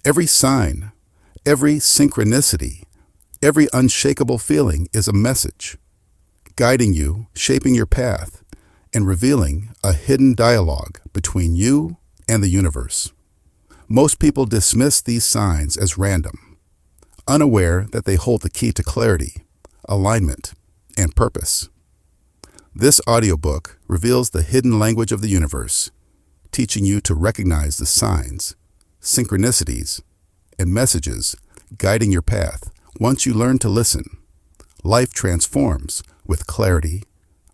Every sign, every synchronicity, every unshakable feeling is a message, guiding you, shaping your path, and revealing a hidden dialogue between you and the universe. Most people dismiss these signs as random, unaware that they hold the key to clarity, alignment, and purpose. This audiobook reveals the hidden language of the universe, teaching you to recognize the signs, synchronicities, and messages guiding your path. Once you learn to listen, life transforms with clarity,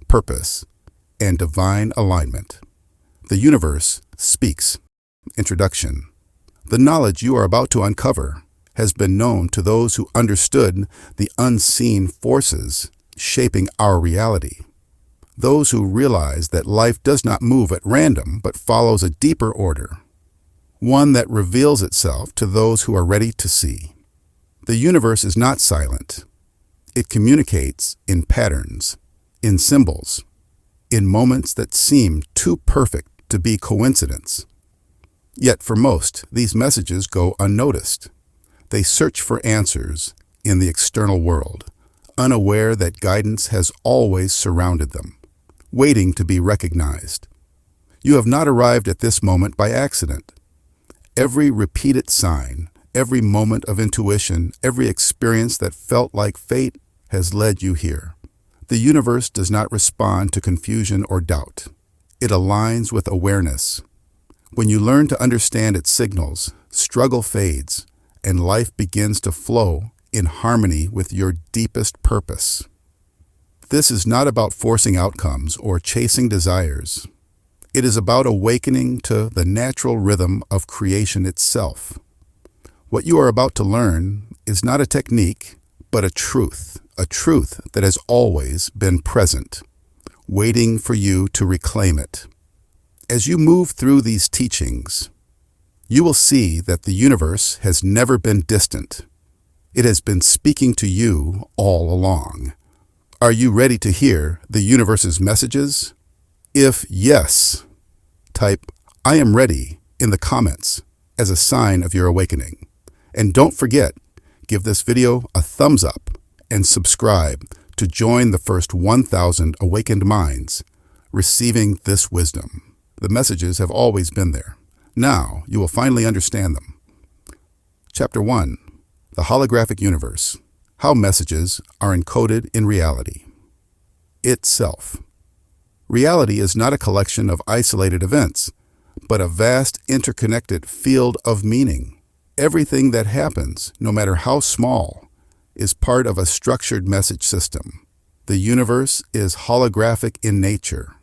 purpose, and divine alignment. The universe speaks. Introduction. The knowledge you are about to uncover has been known to those who understood the unseen forces shaping our reality. Those who realize that life does not move at random but follows a deeper order, one that reveals itself to those who are ready to see. The universe is not silent. It communicates in patterns, in symbols, in moments that seem too perfect to be coincidence. Yet for most, these messages go unnoticed. They search for answers in the external world, unaware that guidance has always surrounded them, waiting to be recognized. You have not arrived at this moment by accident. Every repeated sign, every moment of intuition, every experience that felt like fate has led you here. The universe does not respond to confusion or doubt. It aligns with awareness. When you learn to understand its signals, struggle fades, and life begins to flow in harmony with your deepest purpose. This is not about forcing outcomes or chasing desires. It is about awakening to the natural rhythm of creation itself. What you are about to learn is not a technique, but a truth that has always been present, waiting for you to reclaim it. As you move through these teachings, you will see that the universe has never been distant. It has been speaking to you all along. Are you ready to hear the universe's messages? If yes, type "I am ready" in the comments as a sign of your awakening. And don't forget, give this video a thumbs up and subscribe to join the first 1,000 awakened minds receiving this wisdom. The messages have always been there. Now you will finally understand them. Chapter 1. The Holographic Universe. How Messages Are Encoded in Reality. Itself. Reality is not a collection of isolated events, but a vast interconnected field of meaning. Everything that happens, no matter how small, is part of a structured message system. The universe is holographic in nature,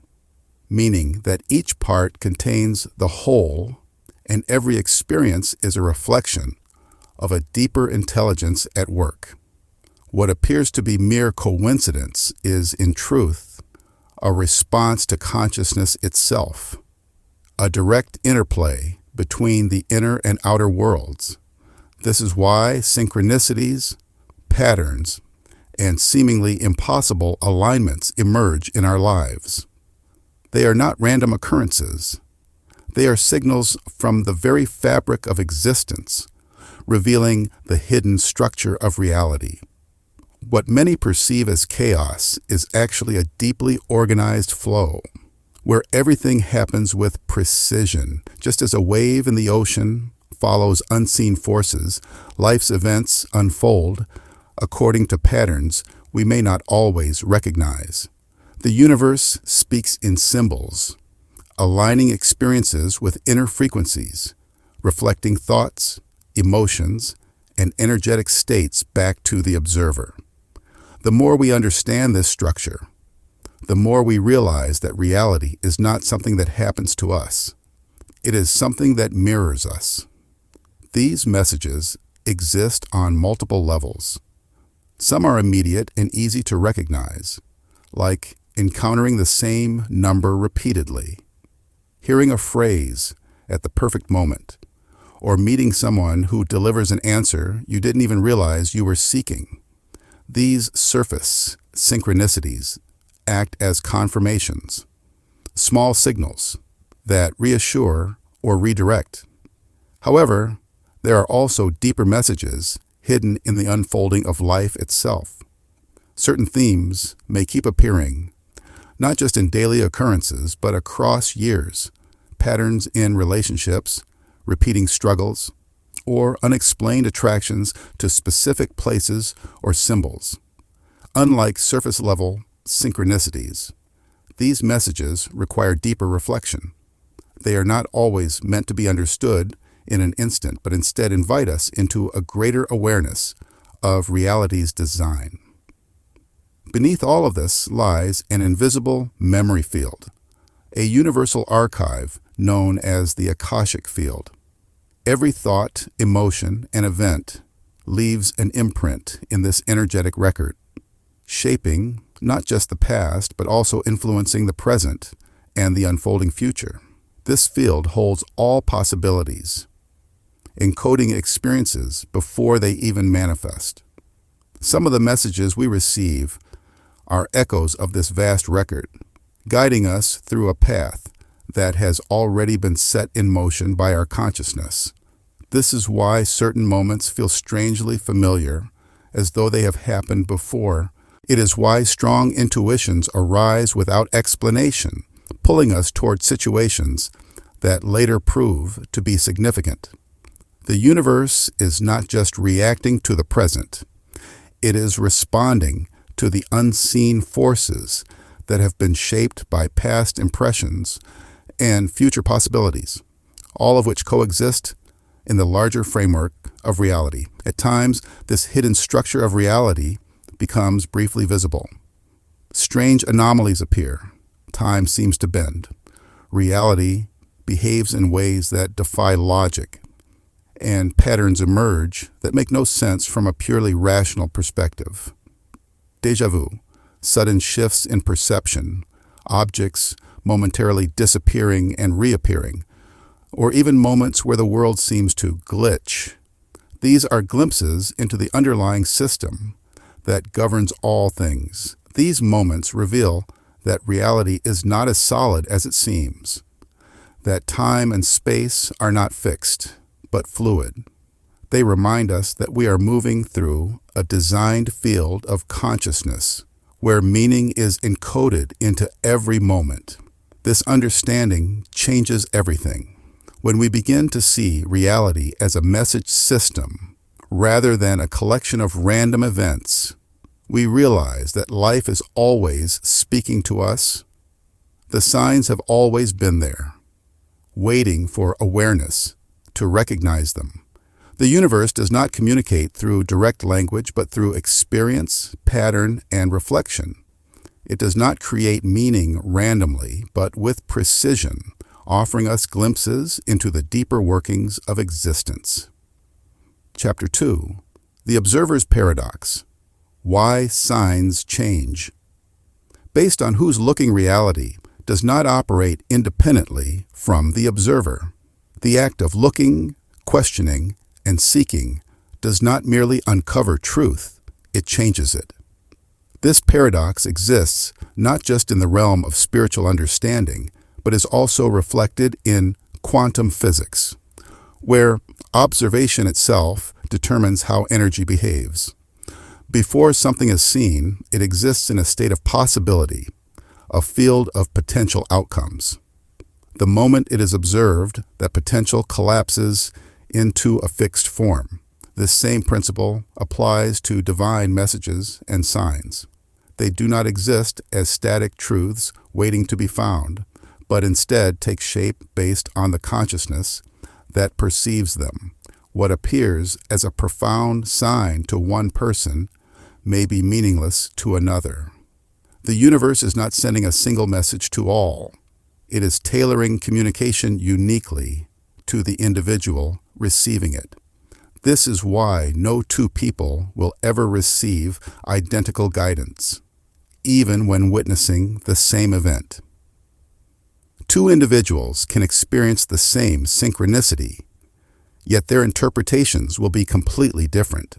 meaning that each part contains the whole, and every experience is a reflection of a deeper intelligence at work. What appears to be mere coincidence is, in truth, a response to consciousness itself, a direct interplay between the inner and outer worlds. This is why synchronicities, patterns, and seemingly impossible alignments emerge in our lives. They are not random occurrences. They are signals from the very fabric of existence, revealing the hidden structure of reality. What many perceive as chaos is actually a deeply organized flow, where everything happens with precision. Just as a wave in the ocean follows unseen forces, life's events unfold according to patterns we may not always recognize. The universe speaks in symbols, aligning experiences with inner frequencies, reflecting thoughts, emotions, and energetic states back to the observer. The more we understand this structure, the more we realize that reality is not something that happens to us. It is something that mirrors us. These messages exist on multiple levels. Some are immediate and easy to recognize, like encountering the same number repeatedly, hearing a phrase at the perfect moment, or meeting someone who delivers an answer you didn't even realize you were seeking. These surface synchronicities act as confirmations, small signals that reassure or redirect. However, There are also deeper messages hidden in the unfolding of life itself. Certain themes may keep appearing, not just in daily occurrences, but across years, patterns in relationships, repeating struggles, or unexplained attractions to specific places or symbols. Unlike surface-level synchronicities, these messages require deeper reflection. They are not always meant to be understood in an instant, but instead invite us into a greater awareness of reality's design. Beneath all of this lies an invisible memory field, a universal archive known as the Akashic field. Every thought, emotion, and event leaves an imprint in this energetic record, shaping not just the past, but also influencing the present and the unfolding future. This field holds all possibilities, encoding experiences before they even manifest. Some of the messages we receive are echoes of this vast record, guiding us through a path that has already been set in motion by our consciousness. This is why certain moments feel strangely familiar, as though they have happened before. It is why strong intuitions arise without explanation, pulling us toward situations that later prove to be significant. The universe is not just reacting to the present, it is responding to the unseen forces that have been shaped by past impressions and future possibilities, all of which coexist in the larger framework of reality. At times, this hidden structure of reality becomes briefly visible. Strange anomalies appear. Time seems to bend. Reality behaves in ways that defy logic, and patterns emerge that make no sense from a purely rational perspective. Déjà vu, sudden shifts in perception, objects momentarily disappearing and reappearing, or even moments where the world seems to glitch. These are glimpses into the underlying system that governs all things. These moments reveal that reality is not as solid as it seems, that time and space are not fixed, but fluid. They remind us that we are moving through a designed field of consciousness where meaning is encoded into every moment. This understanding changes everything. When we begin to see reality as a message system rather than a collection of random events, we realize that life is always speaking to us. The signs have always been there, waiting for awareness to recognize them. The universe does not communicate through direct language, but through experience, pattern, and reflection. It does not create meaning randomly, but with precision, offering us glimpses into the deeper workings of existence. Chapter 2. The Observer's Paradox. Why Signs Change. Based on who's looking, reality does not operate independently from the observer. The act of looking, questioning, and seeking does not merely uncover truth, it changes it. This paradox exists not just in the realm of spiritual understanding, but is also reflected in quantum physics, where observation itself determines how energy behaves. Before something is seen, it exists in a state of possibility, a field of potential outcomes. The moment it is observed, that potential collapses into a fixed form. This same principle applies to divine messages and signs. They do not exist as static truths waiting to be found, but instead take shape based on the consciousness that perceives them. What appears as a profound sign to one person may be meaningless to another. The universe is not sending a single message to all. It is tailoring communication uniquely to the individual receiving it. This is why no two people will ever receive identical guidance, even when witnessing the same event. Two individuals can experience the same synchronicity, yet their interpretations will be completely different.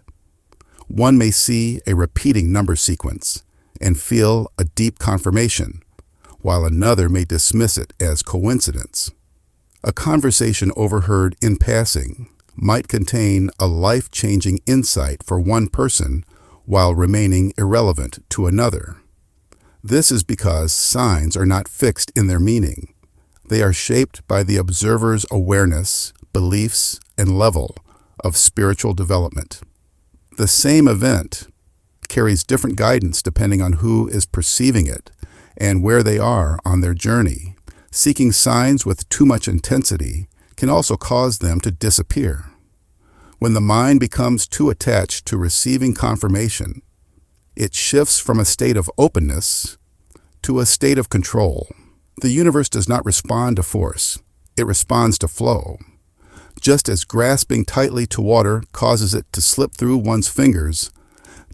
One may see a repeating number sequence and feel a deep confirmation, while another may dismiss it as coincidence. A conversation overheard in passing might contain a life-changing insight for one person while remaining irrelevant to another. This is because signs are not fixed in their meaning. They are shaped by the observer's awareness, beliefs, and level of spiritual development. The same event carries different guidance depending on who is perceiving it and where they are on their journey. Seeking signs with too much intensity can also cause them to disappear. When the mind becomes too attached to receiving confirmation, it shifts from a state of openness to a state of control. The universe does not respond to force. It responds to flow. Just as grasping tightly to water causes it to slip through one's fingers,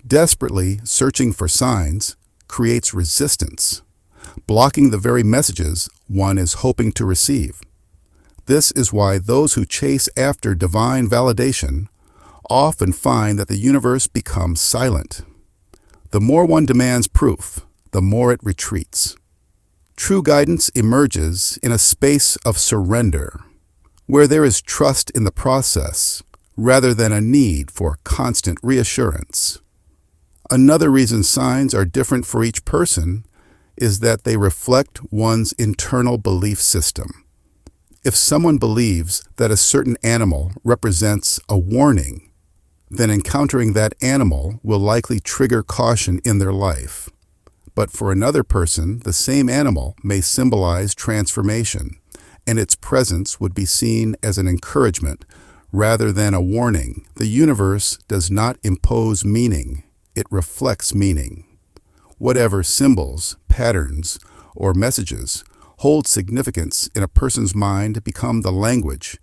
desperately searching for signs creates resistance, blocking the very messages one is hoping to receive. This is why those who chase after divine validation often find that the universe becomes silent. The more one demands proof, the more it retreats. True guidance emerges in a space of surrender, where there is trust in the process rather than a need for constant reassurance. Another reason signs are different for each person is that they reflect one's internal belief system. If someone believes that a certain animal represents a warning, then encountering that animal will likely trigger caution in their life. But for another person, the same animal may symbolize transformation, and its presence would be seen as an encouragement rather than a warning. The universe does not impose meaning, it reflects meaning. Whatever symbols, patterns, or messages hold significance in a person's mind become the language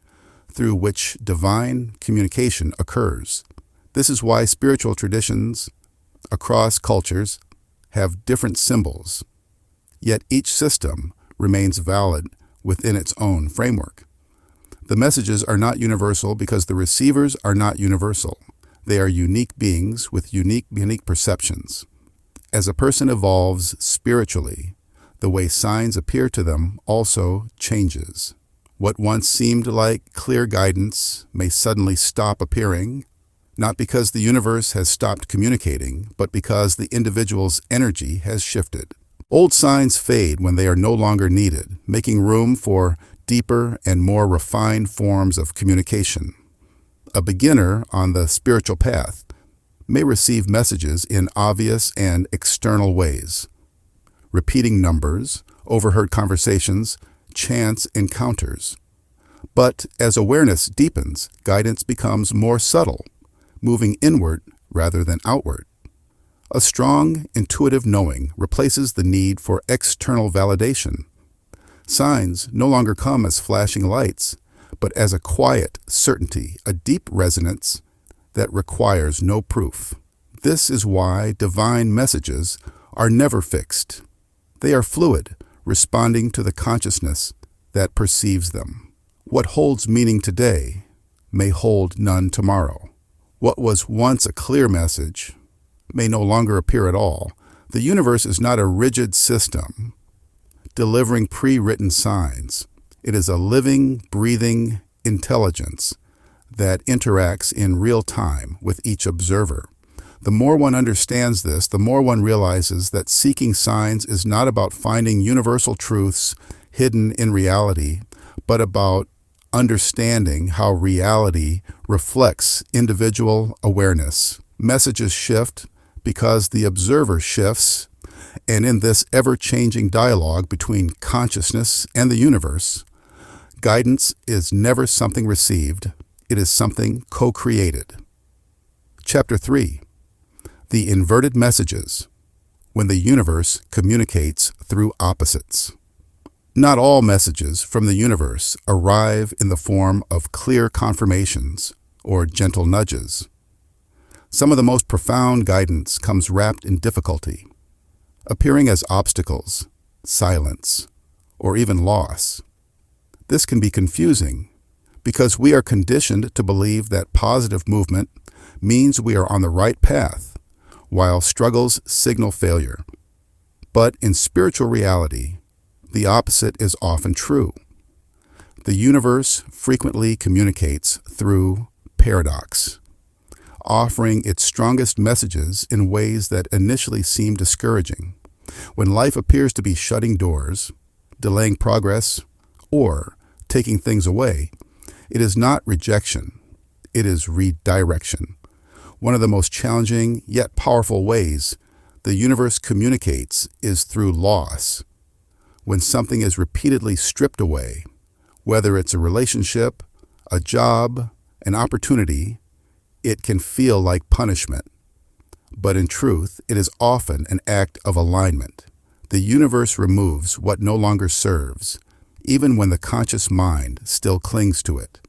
through which divine communication occurs. This is why spiritual traditions across cultures have different symbols, yet each system remains valid within its own framework. The messages are not universal because the receivers are not universal. They are unique beings with unique perceptions. As a person evolves spiritually, the way signs appear to them also changes. What once seemed like clear guidance may suddenly stop appearing, not because the universe has stopped communicating, but because the individual's energy has shifted. Old signs fade when they are no longer needed, making room for deeper and more refined forms of communication. A beginner on the spiritual path may receive messages in obvious and external ways. Repeating numbers, overheard conversations, chance encounters. But as awareness deepens, guidance becomes more subtle, moving inward rather than outward. A strong, intuitive knowing replaces the need for external validation. Signs no longer come as flashing lights, but as a quiet certainty, a deep resonance that requires no proof. This is why divine messages are never fixed. They are fluid, responding to the consciousness that perceives them. What holds meaning today may hold none tomorrow. What was once a clear message may no longer appear at all. The universe is not a rigid system delivering pre-written signs. It is a living, breathing intelligence that interacts in real time with each observer. The more one understands this, the more one realizes that seeking signs is not about finding universal truths hidden in reality, but about understanding how reality reflects individual awareness. Messages shift because the observer shifts, and in this ever-changing dialogue between consciousness and the universe, guidance is never something received, it is something co-created. Chapter 3. The Inverted Messages, when the universe communicates through opposites. Not all messages from the universe arrive in the form of clear confirmations or gentle nudges. Some of the most profound guidance comes wrapped in difficulty, appearing as obstacles, silence, or even loss. This can be confusing because we are conditioned to believe that positive movement means we are on the right path, while struggles signal failure. But in spiritual reality, the opposite is often true. The universe frequently communicates through paradox, offering its strongest messages in ways that initially seem discouraging. When life appears to be shutting doors, delaying progress, or taking things away, it is not rejection, it is redirection. One of the most challenging yet powerful ways the universe communicates is through loss. When something is repeatedly stripped away, whether it's a relationship, a job, an opportunity, it can feel like punishment. But in truth, it is often an act of alignment. The universe removes what no longer serves, even when the conscious mind still clings to it.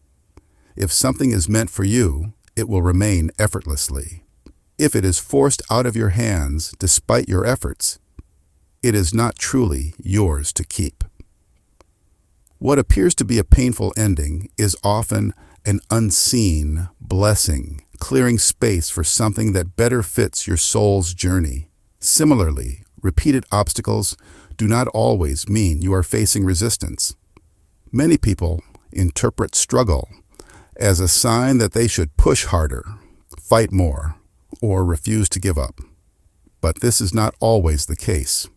If something is meant for you, it will remain effortlessly. If it is forced out of your hands despite your efforts, it is not truly yours to keep. What appears to be a painful ending is often an unseen blessing, clearing space for something that better fits your soul's journey. Similarly, repeated obstacles do not always mean you are facing resistance. Many people interpret struggle as a sign that they should push harder, fight more, or refuse to give up. But this is not always the case.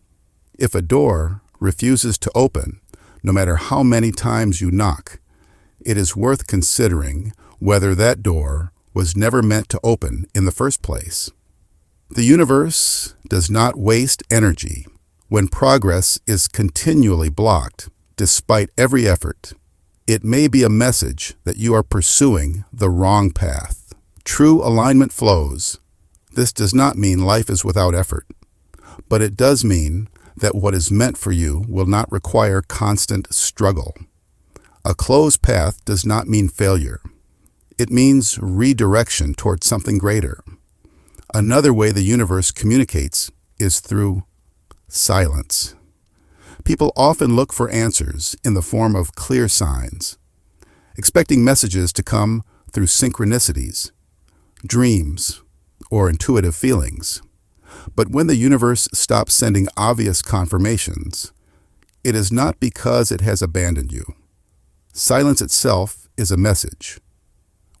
If a door refuses to open, no matter how many times you knock, it is worth considering whether that door was never meant to open in the first place. The universe does not waste energy when progress is continually blocked, despite every effort. It may be a message that you are pursuing the wrong path. True alignment flows. This does not mean life is without effort, but it does mean that what is meant for you will not require constant struggle. A closed path does not mean failure. It means redirection toward something greater. Another way the universe communicates is through silence. People often look for answers in the form of clear signs, expecting messages to come through synchronicities, dreams, or intuitive feelings. But when the universe stops sending obvious confirmations, it is not because it has abandoned you. Silence itself is a message.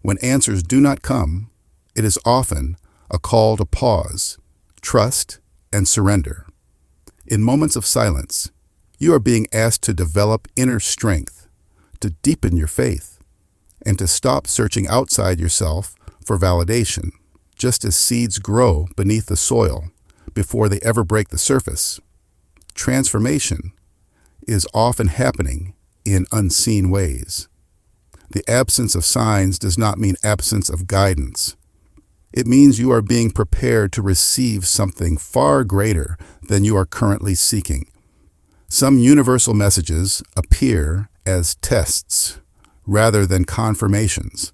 When answers do not come, it is often a call to pause, trust, and surrender. In moments of silence, you are being asked to develop inner strength, to deepen your faith, and to stop searching outside yourself for validation. Just as seeds grow beneath the soil before they ever break the surface, transformation is often happening in unseen ways. The absence of signs does not mean absence of guidance. It means you are being prepared to receive something far greater than you are currently seeking. Some universal messages appear as tests rather than confirmations.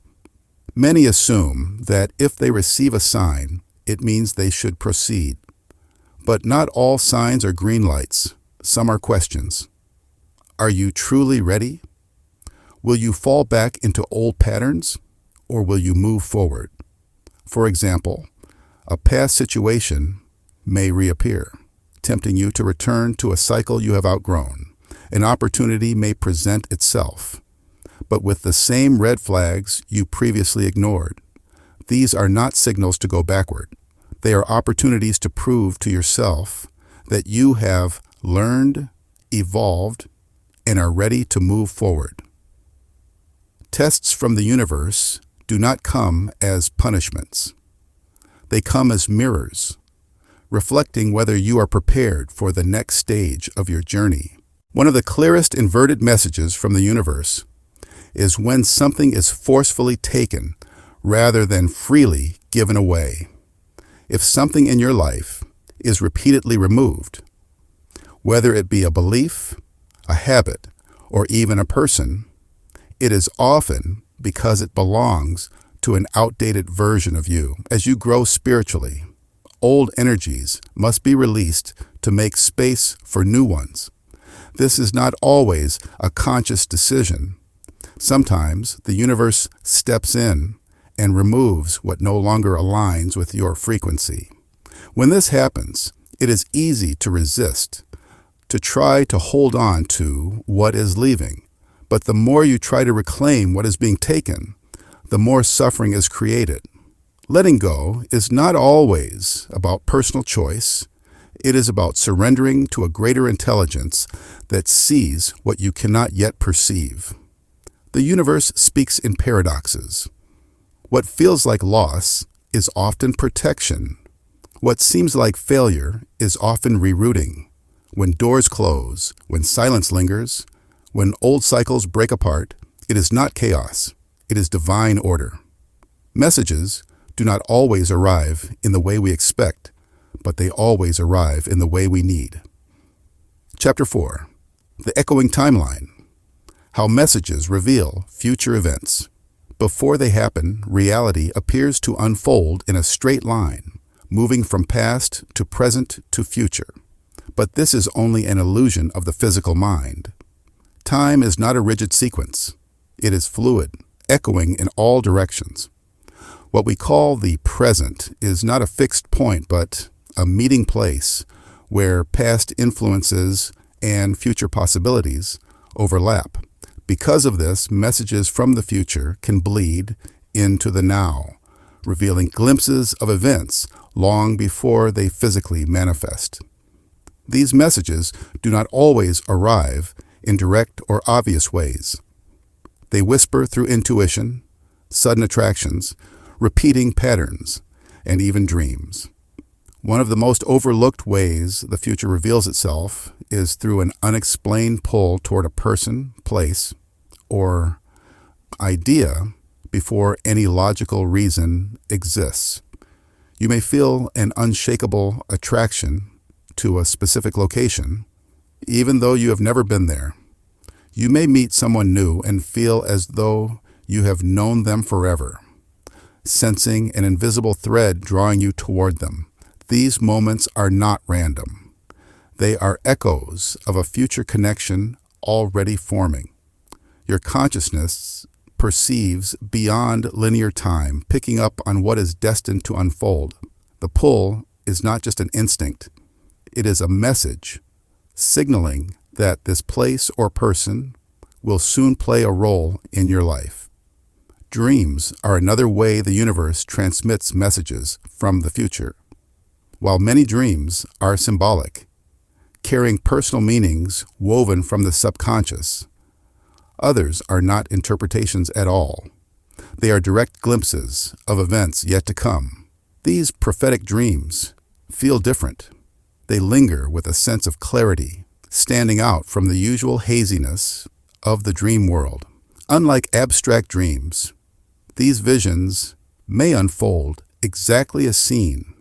Many assume that if they receive a sign, it means they should proceed. But not all signs are green lights. Some are questions. Are you truly ready? Will you fall back into old patterns, or will you move forward? For example, a past situation may reappear, tempting you to return to a cycle you have outgrown. An opportunity may present itself, but with the same red flags you previously ignored. These are not signals to go backward. They are opportunities to prove to yourself that you have learned, evolved, and are ready to move forward. Tests from the universe do not come as punishments. They come as mirrors, reflecting whether you are prepared for the next stage of your journey. One of the clearest inverted messages from the universe is when something is forcefully taken rather than freely given away. If something in your life is repeatedly removed, whether it be a belief, a habit, or even a person, it is often because it belongs to an outdated version of you. As you grow spiritually, old energies must be released to make space for new ones. This is not always a conscious decision. Sometimes the universe steps in and removes what no longer aligns with your frequency. When this happens, it is easy to resist, to try to hold on to what is leaving. But the more you try to reclaim what is being taken, the more suffering is created. Letting go is not always about personal choice. It is about surrendering to a greater intelligence that sees what you cannot yet perceive. The universe speaks in paradoxes. What feels like loss is often protection. What seems like failure is often rerouting. When doors close, when silence lingers, when old cycles break apart, it is not chaos. It is divine order. Messages do not always arrive in the way we expect, but they always arrive in the way we need. Chapter 4. The Echoing Timeline. How Messages Reveal Future Events. Before they happen, reality appears to unfold in a straight line, moving from past to present to future. But this is only an illusion of the physical mind. Time is not a rigid sequence. It is fluid, echoing in all directions. What we call the present is not a fixed point, but a meeting place where past influences and future possibilities overlap. Because of this, messages from the future can bleed into the now, revealing glimpses of events long before they physically manifest. These messages do not always arrive in direct or obvious ways. They whisper through intuition, sudden attractions, repeating patterns, and even dreams. One of the most overlooked ways the future reveals itself is through an unexplained pull toward a person, place, or idea before any logical reason exists. You may feel an unshakable attraction to a specific location, even though you have never been there. You may meet someone new and feel as though you have known them forever, sensing an invisible thread drawing you toward them. These moments are not random. They are echoes of a future connection already forming. Your consciousness perceives beyond linear time, picking up on what is destined to unfold. The pull is not just an instinct. It is a message signaling that this place or person will soon play a role in your life. Dreams are another way the universe transmits messages from the future. While many dreams are symbolic, carrying personal meanings woven from the subconscious, others are not interpretations at all. They are direct glimpses of events yet to come. These prophetic dreams feel different. They linger with a sense of clarity, standing out from the usual haziness of the dream world. Unlike abstract dreams, these visions may unfold exactly as seen,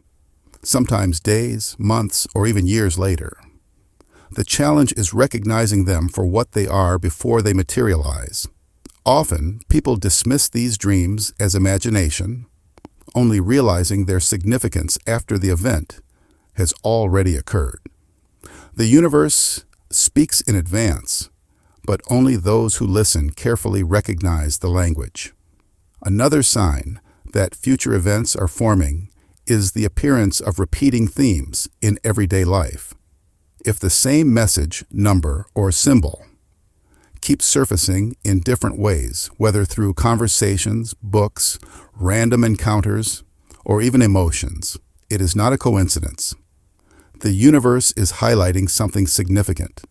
sometimes days, months, or even years later. The challenge is recognizing them for what they are before they materialize. Often, people dismiss these dreams as imagination, only realizing their significance after the event has already occurred. The universe speaks in advance, but only those who listen carefully recognize the language. Another sign that future events are forming is the appearance of repeating themes in everyday life. If the same message, number, or symbol keeps surfacing in different ways, whether through conversations, books, random encounters, or even emotions, it is not a coincidence. The universe is highlighting something significant,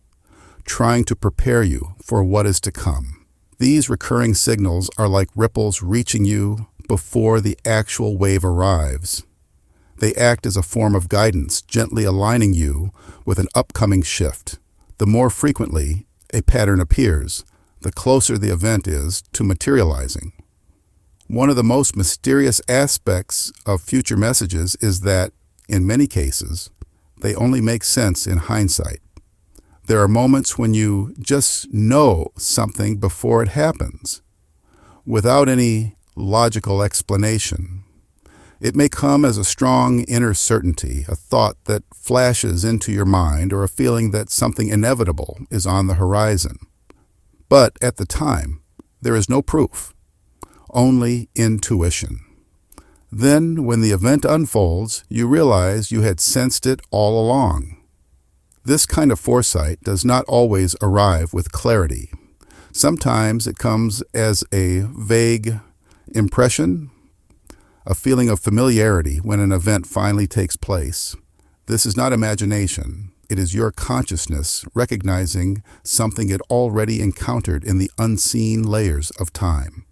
trying to prepare you for what is to come. These recurring signals are like ripples reaching you before the actual wave arrives. They act as a form of guidance, gently aligning you with an upcoming shift. The more frequently a pattern appears, the closer the event is to materializing. One of the most mysterious aspects of future messages is that, in many cases, they only make sense in hindsight. There are moments when you just know something before it happens, without any logical explanation. It may come as a strong inner certainty, a thought that flashes into your mind, or a feeling that something inevitable is on the horizon. But at the time, there is no proof, only intuition. Then, when the event unfolds, you realize you had sensed it all along. This kind of foresight does not always arrive with clarity. Sometimes it comes as a vague impression, a feeling of familiarity when an event finally takes place. This is not imagination. It is your consciousness recognizing something it already encountered in the unseen layers of time.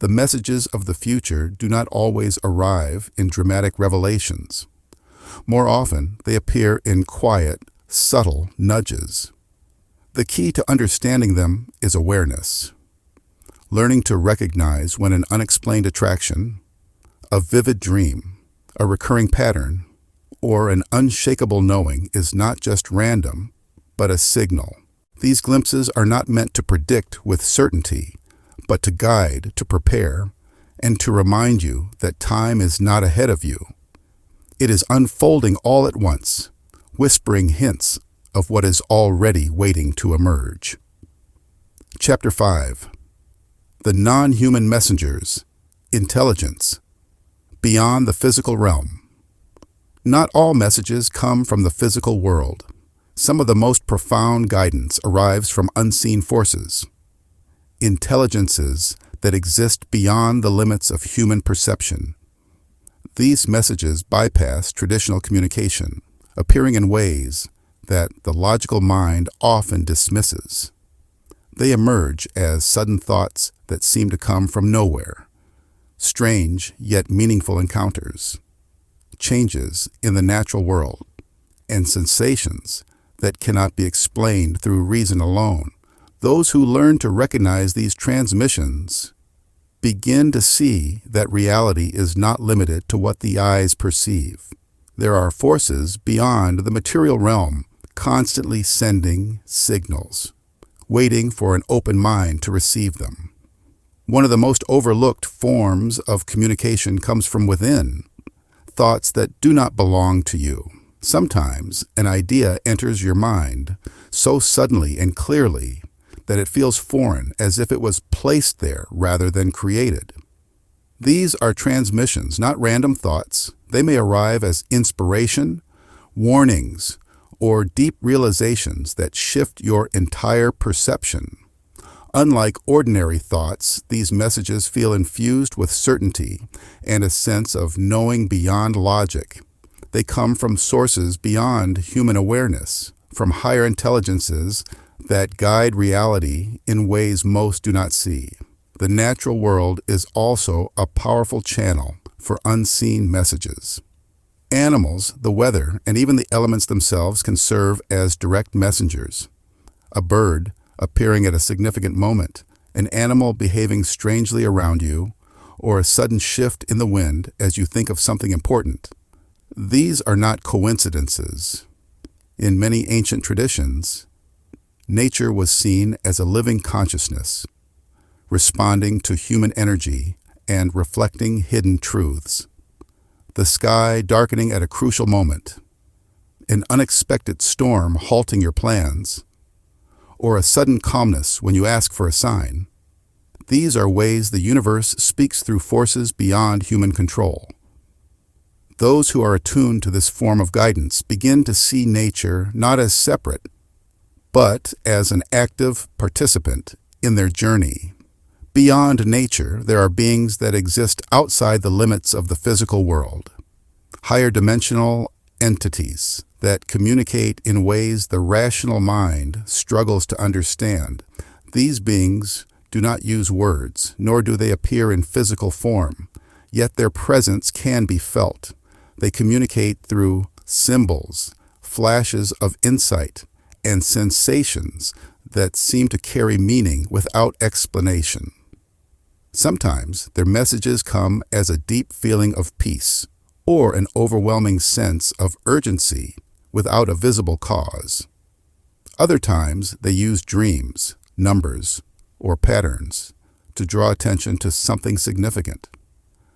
The messages of the future do not always arrive in dramatic revelations. More often, they appear in quiet, subtle nudges. The key to understanding them is awareness. Learning to recognize when an unexplained attraction, a vivid dream, a recurring pattern, or an unshakable knowing is not just random, but a signal. These glimpses are not meant to predict with certainty, but to guide, to prepare, and to remind you that time is not ahead of you. It is unfolding all at once, whispering hints of what is already waiting to emerge. Chapter 5. The Non-Human Messengers, Intelligence, Beyond the Physical Realm. Not all messages come from the physical world. Some of the most profound guidance arrives from unseen forces, intelligences that exist beyond the limits of human perception. These messages bypass traditional communication, appearing in ways that the logical mind often dismisses. They emerge as sudden thoughts that seem to come from nowhere, strange yet meaningful encounters, changes in the natural world, and sensations that cannot be explained through reason alone. Those who learn to recognize these transmissions begin to see that reality is not limited to what the eyes perceive. There are forces beyond the material realm constantly sending signals, waiting for an open mind to receive them. One of the most overlooked forms of communication comes from within, thoughts that do not belong to you. Sometimes an idea enters your mind so suddenly and clearly that it feels foreign, as if it was placed there rather than created. These are transmissions, not random thoughts. They may arrive as inspiration, warnings, or deep realizations that shift your entire perception. Unlike ordinary thoughts, these messages feel infused with certainty and a sense of knowing beyond logic. They come from sources beyond human awareness, from higher intelligences that guide reality in ways most do not see. The natural world is also a powerful channel for unseen messages. Animals, the weather, and even the elements themselves can serve as direct messengers. A bird appearing at a significant moment, an animal behaving strangely around you, or a sudden shift in the wind as you think of something important. These are not coincidences. In many ancient traditions, nature was seen as a living consciousness, responding to human energy and reflecting hidden truths. The sky darkening at a crucial moment, an unexpected storm halting your plans, or a sudden calmness when you ask for a sign. These are ways the universe speaks through forces beyond human control. Those who are attuned to this form of guidance begin to see nature not as separate, but as an active participant in their journey. Beyond nature, there are beings that exist outside the limits of the physical world, higher dimensional entities that communicate in ways the rational mind struggles to understand. These beings do not use words, nor do they appear in physical form, yet their presence can be felt. They communicate through symbols, flashes of insight, and sensations that seem to carry meaning without explanation. Sometimes their messages come as a deep feeling of peace or an overwhelming sense of urgency without a visible cause. Other times they use dreams, numbers, or patterns to draw attention to something significant.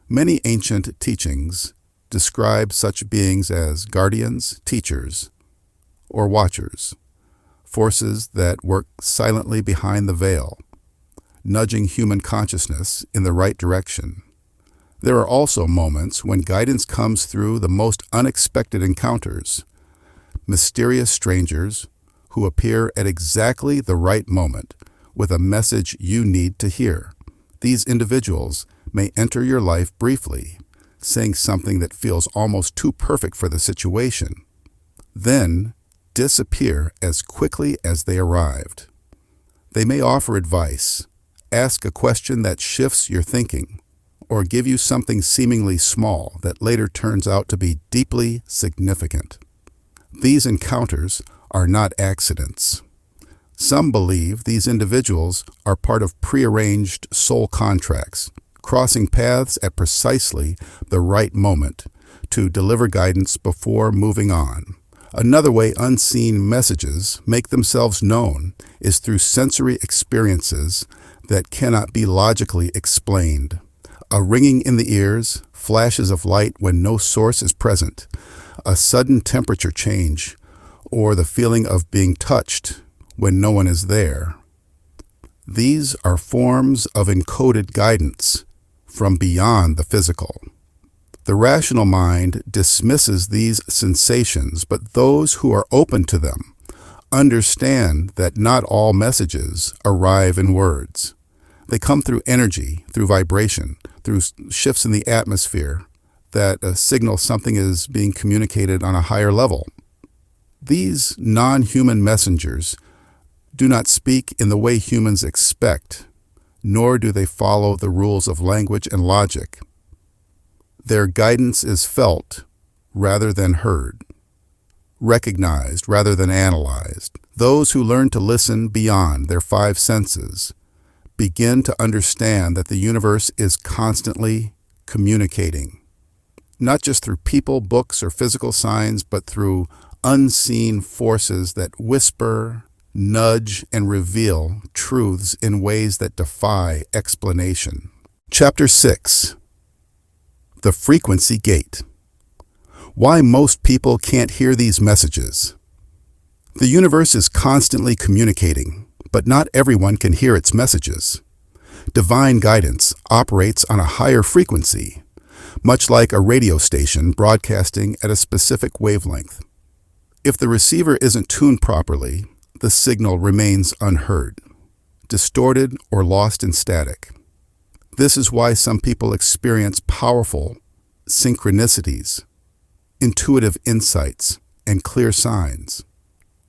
Many ancient teachings describe such beings as guardians, teachers, or watchers, forces that work silently behind the veil, nudging human consciousness in the right direction. There are also moments when guidance comes through the most unexpected encounters, mysterious strangers who appear at exactly the right moment, with a message you need to hear. These individuals may enter your life briefly, saying something that feels almost too perfect for the situation, then disappear as quickly as they arrived. They may offer advice, ask a question that shifts your thinking, or give you something seemingly small that later turns out to be deeply significant. These encounters are not accidents. Some believe these individuals are part of prearranged soul contracts, crossing paths at precisely the right moment to deliver guidance before moving on. Another way unseen messages make themselves known is through sensory experiences that cannot be logically explained. A ringing in the ears, flashes of light when no source is present, a sudden temperature change, or the feeling of being touched when no one is there. These are forms of encoded guidance from beyond the physical. The rational mind dismisses these sensations, but those who are open to them understand that not all messages arrive in words. They come through energy, through vibration, through shifts in the atmosphere that signal something is being communicated on a higher level. These non-human messengers do not speak in the way humans expect, nor do they follow the rules of language and logic. Their guidance is felt rather than heard, recognized rather than analyzed. Those who learn to listen beyond their five senses begin to understand that the universe is constantly communicating, not just through people, books, or physical signs, but through unseen forces that whisper, nudge, and reveal truths in ways that defy explanation. Chapter 6. The Frequency Gate. Why most people can't hear these messages. The universe is constantly communicating, but not everyone can hear its messages. Divine guidance operates on a higher frequency, much like a radio station broadcasting at a specific wavelength. If the receiver isn't tuned properly, the signal remains unheard, distorted, or lost in static. This is why some people experience powerful synchronicities, intuitive insights, and clear signs,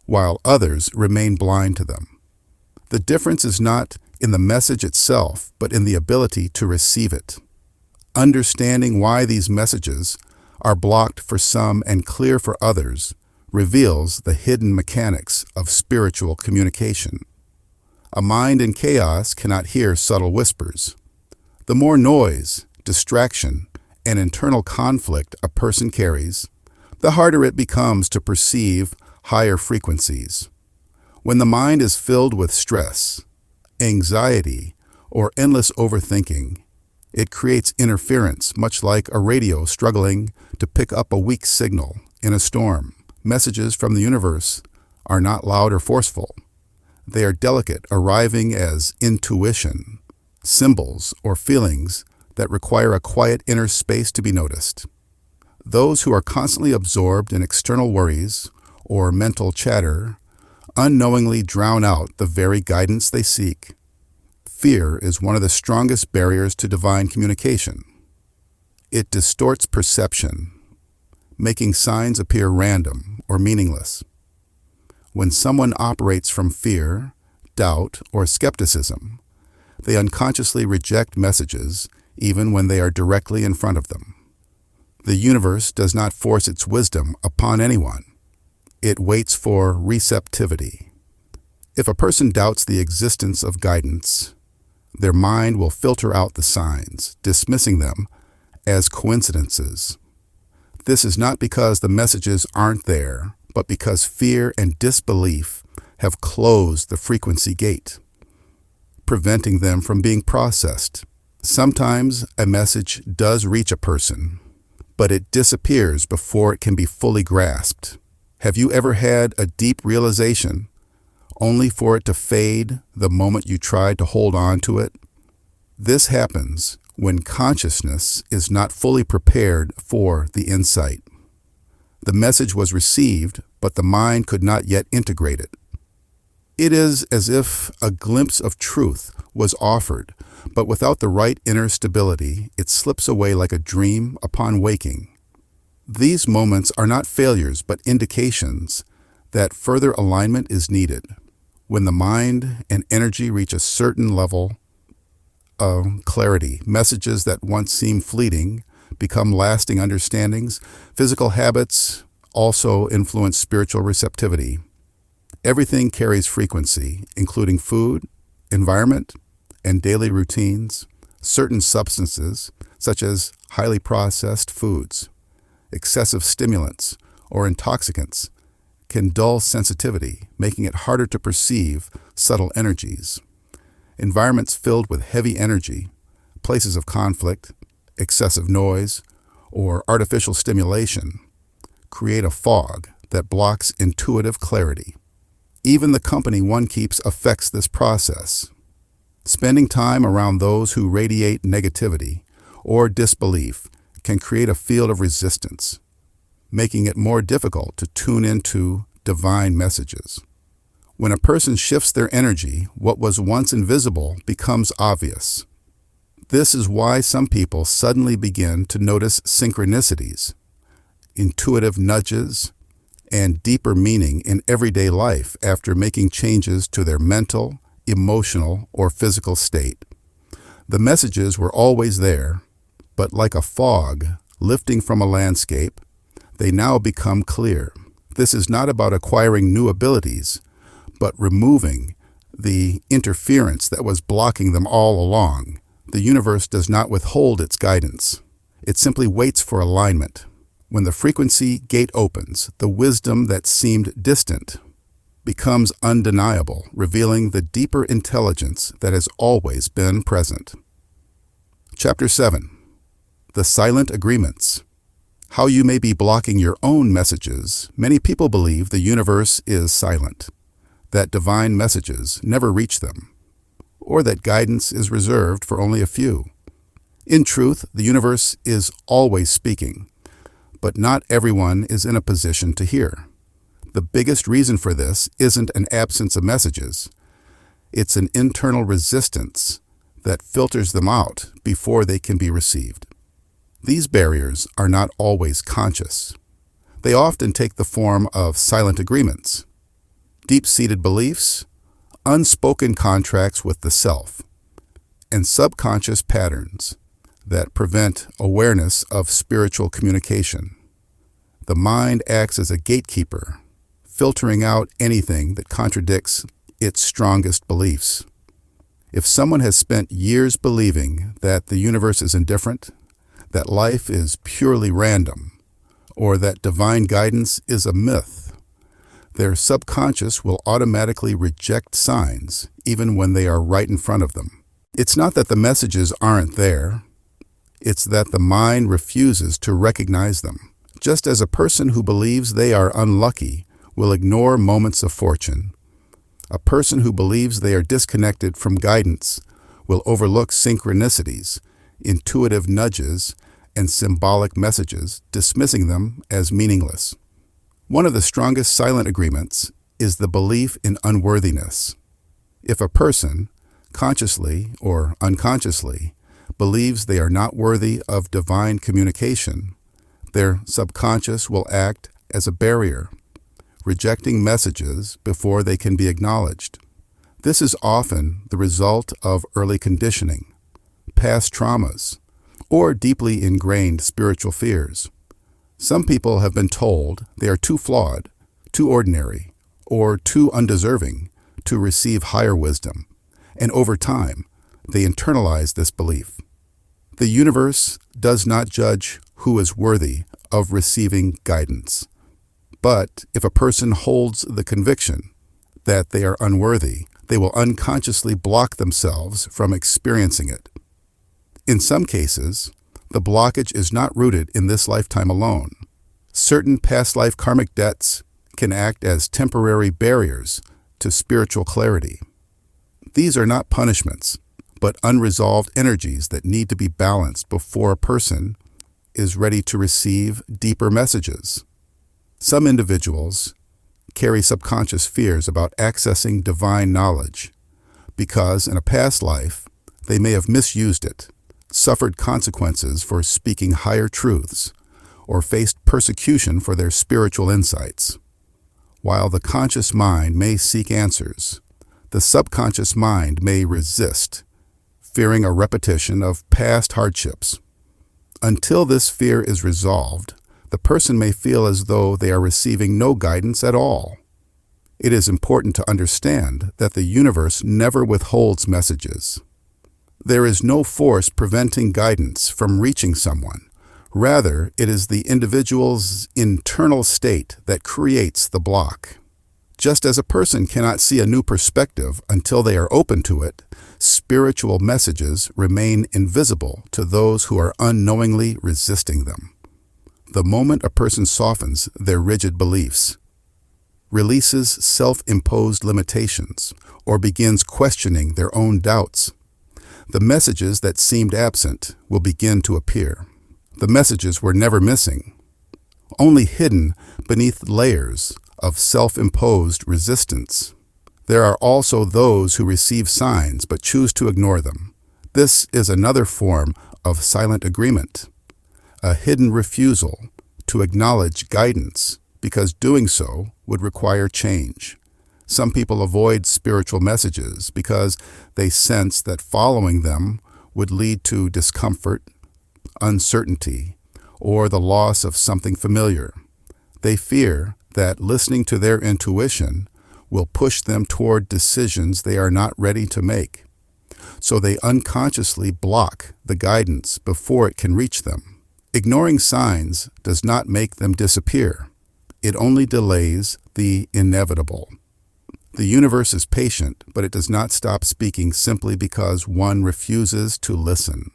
while others remain blind to them. The difference is not in the message itself, but in the ability to receive it. Understanding why these messages are blocked for some and clear for others reveals the hidden mechanics of spiritual communication. A mind in chaos cannot hear subtle whispers. The more noise, distraction, and internal conflict a person carries, the harder it becomes to perceive higher frequencies. When the mind is filled with stress, anxiety, or endless overthinking, it creates interference, much like a radio struggling to pick up a weak signal in a storm. Messages from the universe are not loud or forceful. They are delicate, arriving as intuition, symbols, or feelings that require a quiet inner space to be noticed. Those who are constantly absorbed in external worries or mental chatter unknowingly drown out the very guidance they seek. Fear is one of the strongest barriers to divine communication. It distorts perception, making signs appear random or meaningless. When someone operates from fear, doubt, or skepticism, they unconsciously reject messages even when they are directly in front of them. The universe does not force its wisdom upon anyone. It waits for receptivity. If a person doubts the existence of guidance, their mind will filter out the signs, dismissing them as coincidences. This is not because the messages aren't there, but because fear and disbelief have closed the frequency gate, preventing them from being processed. Sometimes a message does reach a person, but it disappears before it can be fully grasped. Have you ever had a deep realization only for it to fade the moment you tried to hold on to it? This happens when consciousness is not fully prepared for the insight. The message was received, but the mind could not yet integrate it. It is as if a glimpse of truth was offered, but without the right inner stability, it slips away like a dream upon waking. These moments are not failures, but indications that further alignment is needed. When the mind and energy reach a certain level of clarity, messages that once seemed fleeting become lasting understandings. Physical habits also influence spiritual receptivity. Everything carries frequency, including food, environment, and daily routines. Certain substances, such as highly processed foods, excessive stimulants, or intoxicants, can dull sensitivity, making it harder to perceive subtle energies. Environments filled with heavy energy, places of conflict, excessive noise, or artificial stimulation create a fog that blocks intuitive clarity. Even the company one keeps affects this process. Spending time around those who radiate negativity or disbelief can create a field of resistance, making it more difficult to tune into divine messages. When a person shifts their energy, what was once invisible becomes obvious. This is why some people suddenly begin to notice synchronicities, intuitive nudges, and deeper meaning in everyday life after making changes to their mental, emotional, or physical state. The messages were always there, but like a fog lifting from a landscape, they now become clear. This is not about acquiring new abilities, but removing the interference that was blocking them all along. The universe does not withhold its guidance. It simply waits for alignment. When the frequency gate opens, the wisdom that seemed distant becomes undeniable, revealing the deeper intelligence that has always been present. Chapter 7. The Silent Agreements. How you may be blocking your own messages. Many people believe the universe is silent, that divine messages never reach them, or that guidance is reserved for only a few. In truth, the universe is always speaking, but not everyone is in a position to hear. The biggest reason for this isn't an absence of messages. It's an internal resistance that filters them out before they can be received. These barriers are not always conscious. They often take the form of silent agreements, deep-seated beliefs, unspoken contracts with the self, and subconscious patterns that prevent awareness of spiritual communication. The mind acts as a gatekeeper, filtering out anything that contradicts its strongest beliefs. If someone has spent years believing that the universe is indifferent, that life is purely random, or that divine guidance is a myth, their subconscious will automatically reject signs even when they are right in front of them. It's not that the messages aren't there, it's that the mind refuses to recognize them. Just as a person who believes they are unlucky will ignore moments of fortune, a person who believes they are disconnected from guidance will overlook synchronicities, intuitive nudges, and symbolic messages, dismissing them as meaningless. One of the strongest silent agreements is the belief in unworthiness. If a person, consciously or unconsciously, believes they are not worthy of divine communication, their subconscious will act as a barrier, rejecting messages before they can be acknowledged. This is often the result of early conditioning, past traumas, or deeply ingrained spiritual fears. Some people have been told they are too flawed, too ordinary, or too undeserving to receive higher wisdom, and over time, they internalize this belief. The universe does not judge who is worthy of receiving guidance. But if a person holds the conviction that they are unworthy, they will unconsciously block themselves from experiencing it. In some cases, the blockage is not rooted in this lifetime alone. Certain past life karmic debts can act as temporary barriers to spiritual clarity. These are not punishments, but unresolved energies that need to be balanced before a person is ready to receive deeper messages. Some individuals carry subconscious fears about accessing divine knowledge, because in a past life they may have misused it, suffered consequences for speaking higher truths, or faced persecution for their spiritual insights. While the conscious mind may seek answers, the subconscious mind may resist, fearing a repetition of past hardships. Until this fear is resolved, the person may feel as though they are receiving no guidance at all. It is important to understand that the universe never withholds messages. There is no force preventing guidance from reaching someone. Rather, it is the individual's internal state that creates the block. Just as a person cannot see a new perspective until they are open to it, spiritual messages remain invisible to those who are unknowingly resisting them. The moment a person softens their rigid beliefs, releases self-imposed limitations, or begins questioning their own doubts, the messages that seemed absent will begin to appear. The messages were never missing, only hidden beneath layers of self-imposed resistance. There are also those who receive signs but choose to ignore them. This is another form of silent agreement, a hidden refusal to acknowledge guidance, because doing so would require change. Some people avoid spiritual messages because they sense that following them would lead to discomfort, uncertainty, or the loss of something familiar. They fear that listening to their intuition will push them toward decisions they are not ready to make. So they unconsciously block the guidance before it can reach them. Ignoring signs does not make them disappear. It only delays the inevitable. The universe is patient, but it does not stop speaking simply because one refuses to listen.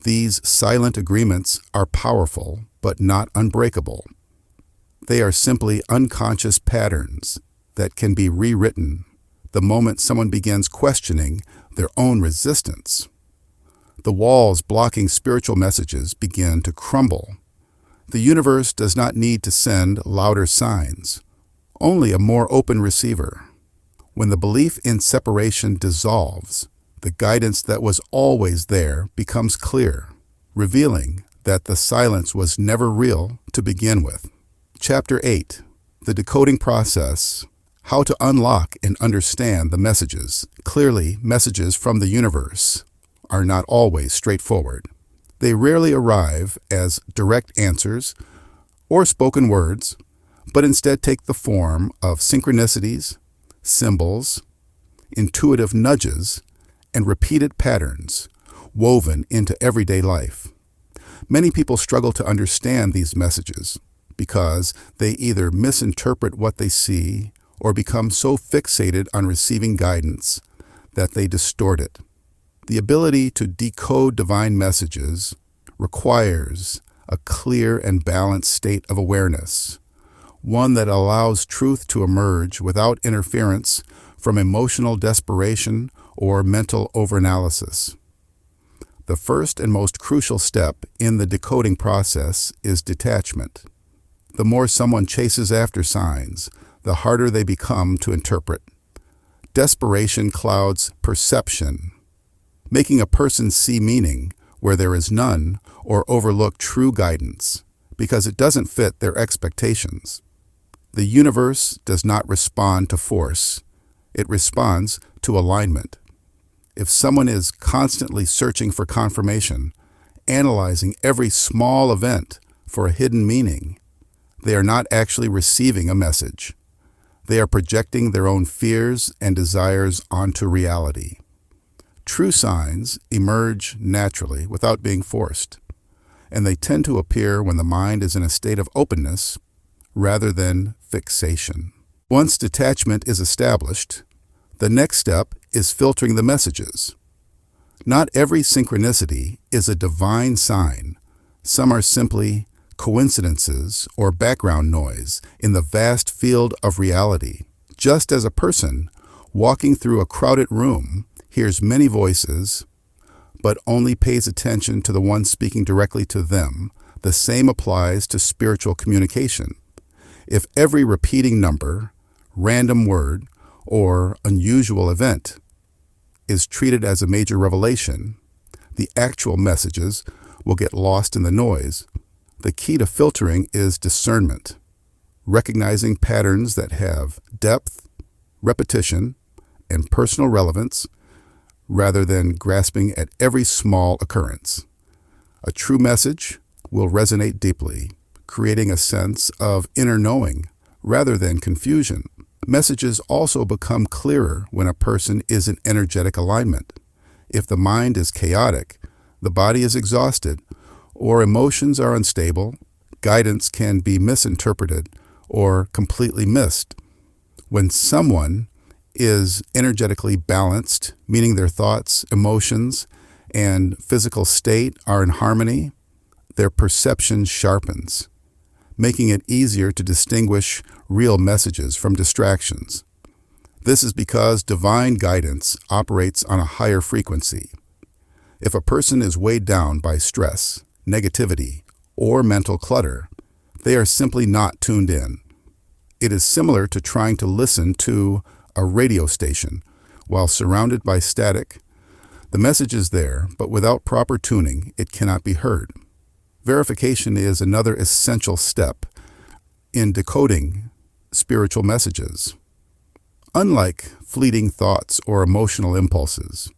These silent agreements are powerful, but not unbreakable. They are simply unconscious patterns that can be rewritten the moment someone begins questioning their own resistance. The walls blocking spiritual messages begin to crumble. The universe does not need to send louder signs, only a more open receiver. When the belief in separation dissolves, the guidance that was always there becomes clear, revealing that the silence was never real to begin with. Chapter 8. The Decoding Process. How to unlock and understand the messages. Clearly, messages from the universe are not always straightforward. They rarely arrive as direct answers or spoken words, but instead take the form of synchronicities, symbols, intuitive nudges, and repeated patterns woven into everyday life. Many people struggle to understand these messages because they either misinterpret what they see or become so fixated on receiving guidance that they distort it. The ability to decode divine messages requires a clear and balanced state of awareness, one that allows truth to emerge without interference from emotional desperation or mental overanalysis. The first and most crucial step in the decoding process is detachment. The more someone chases after signs, the harder they become to interpret. Desperation clouds perception, making a person see meaning where there is none or overlook true guidance because it doesn't fit their expectations. The universe does not respond to force. It responds to alignment. If someone is constantly searching for confirmation, analyzing every small event for a hidden meaning, they are not actually receiving a message. They are projecting their own fears and desires onto reality. True signs emerge naturally without being forced, and they tend to appear when the mind is in a state of openness rather than fixation. Once detachment is established, the next step is filtering the messages. Not every synchronicity is a divine sign. Some are simply coincidences or background noise in the vast field of reality. Just as a person walking through a crowded room hears many voices, but only pays attention to the one speaking directly to them, the same applies to spiritual communication. If every repeating number, random word, or unusual event is treated as a major revelation, the actual messages will get lost in the noise. The key to filtering is discernment, recognizing patterns that have depth, repetition, and personal relevance, rather than grasping at every small occurrence. A true message will resonate deeply, creating a sense of inner knowing rather than confusion. Messages also become clearer when a person is in energetic alignment. If the mind is chaotic, the body is exhausted, or emotions are unstable, guidance can be misinterpreted or completely missed. When someone is energetically balanced, meaning their thoughts, emotions, and physical state are in harmony, their perception sharpens, making it easier to distinguish real messages from distractions. This is because divine guidance operates on a higher frequency. If a person is weighed down by stress, negativity, or mental clutter, they are simply not tuned in. It is similar to trying to listen to a radio station while surrounded by static. The message is there, but without proper tuning, it cannot be heard. Verification is another essential step in decoding spiritual messages. Unlike fleeting thoughts or emotional impulses,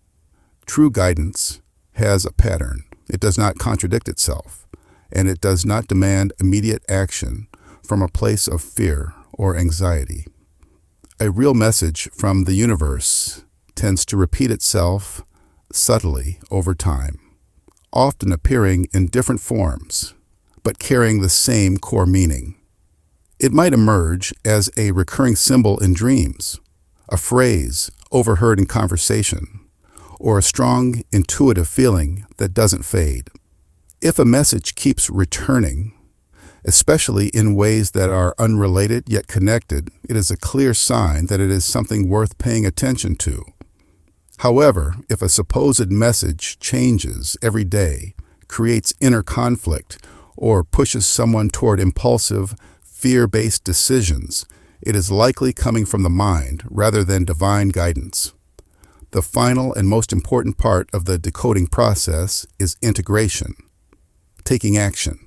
true guidance has a pattern. It does not contradict itself, and it does not demand immediate action from a place of fear or anxiety. A real message from the universe tends to repeat itself subtly over time, often appearing in different forms, but carrying the same core meaning. It might emerge as a recurring symbol in dreams, a phrase overheard in conversation, or a strong intuitive feeling that doesn't fade. If a message keeps returning, especially in ways that are unrelated yet connected, it is a clear sign that it is something worth paying attention to. However, if a supposed message changes every day, creates inner conflict, or pushes someone toward impulsive, fear-based decisions, it is likely coming from the mind rather than divine guidance. The final and most important part of the decoding process is integration, taking action.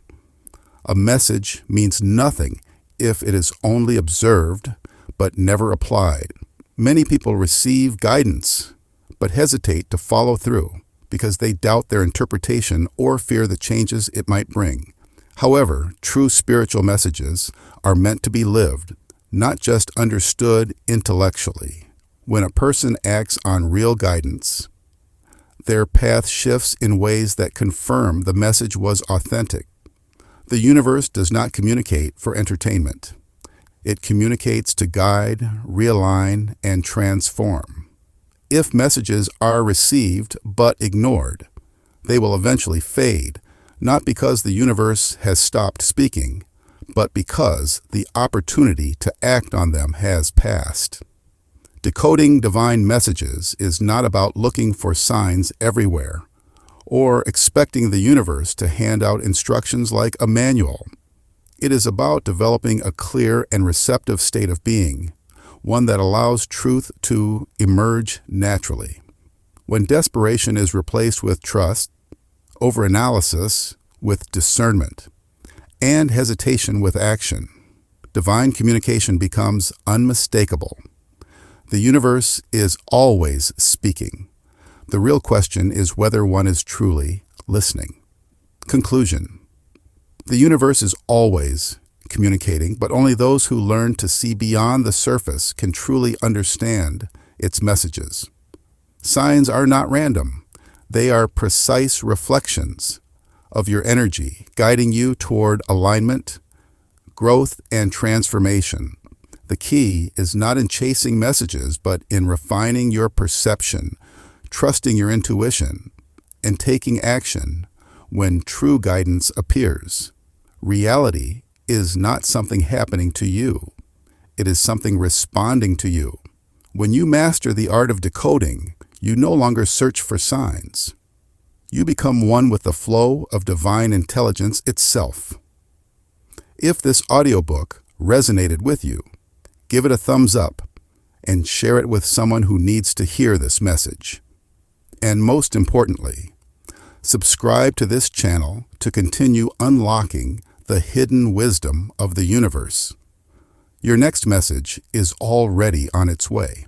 A message means nothing if it is only observed but never applied. Many people receive guidance but hesitate to follow through because they doubt their interpretation or fear the changes it might bring. However, true spiritual messages are meant to be lived, not just understood intellectually. When a person acts on real guidance, their path shifts in ways that confirm the message was authentic. The universe does not communicate for entertainment. It communicates to guide, realign, and transform. If messages are received but ignored, they will eventually fade, not because the universe has stopped speaking, but because the opportunity to act on them has passed. Decoding divine messages is not about looking for signs everywhere, or expecting the universe to hand out instructions like a manual. It is about developing a clear and receptive state of being, one that allows truth to emerge naturally. When desperation is replaced with trust, overanalysis with discernment, and hesitation with action, divine communication becomes unmistakable. The universe is always speaking. The real question is whether one is truly listening. Conclusion. The universe is always communicating, but only those who learn to see beyond the surface can truly understand its messages. Signs are not random. They are precise reflections of your energy, guiding you toward alignment, growth, and transformation. The key is not in chasing messages, but in refining your perception, trusting your intuition, and taking action when true guidance appears. Reality is not something happening to you. It is something responding to you. When you master the art of decoding, you no longer search for signs. You become one with the flow of divine intelligence itself. If this audiobook resonated with you, give it a thumbs up and share it with someone who needs to hear this message. And most importantly, subscribe to this channel to continue unlocking the hidden wisdom of the universe. Your next message is already on its way.